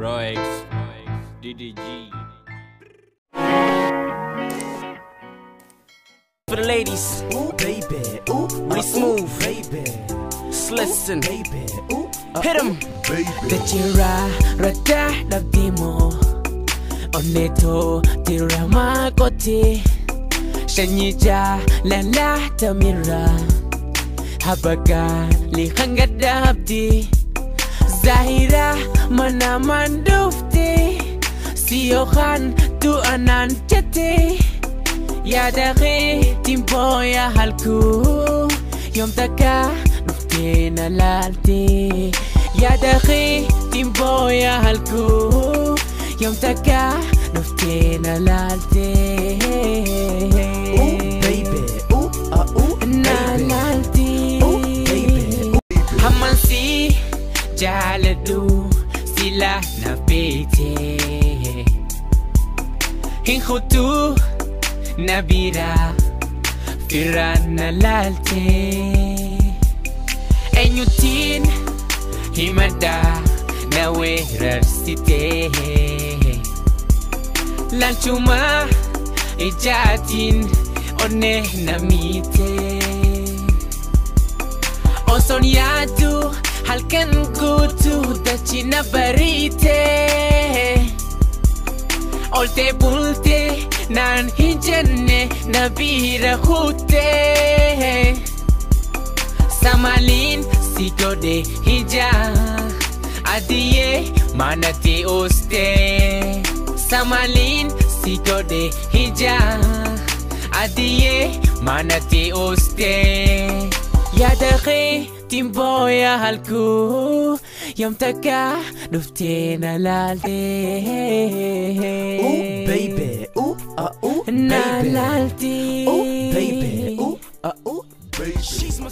Roex, DDG. For the ladies, ooh baby, ooh, we smooth, baby, listen, baby, ooh, hit 'em. baby. Tira rada dabdimo, oneto tira makoti, shanyija lala tamira, habaga li hangat dabdi, zahira mana mandufti, siyohan tu ananchati. Ya dakhi timpo ya halku yom taka nufti na lalti. Ya dakhi timpo ya halku yom taka nufti na lalti. Ooh baby, ooh, ooh na lalti. Ooh baby, Hamansi jaladu sila na pete. Hinhutu Nabira Firana lalte Enyutin Himada Nawerar site Lanchuma Ijatin One namite Osonyatu Halkan kutu Dachina barite Olte bulte nan hinjenne nabira khute Samalin sigode hija adiye manati oste Samalin sigode hija adiye manati oste Yadakhi timbo ya halku yom taka nuftena lalti. ooh baby, ooh, Na baby, lalti. ooh baby, ooh, baby. She's my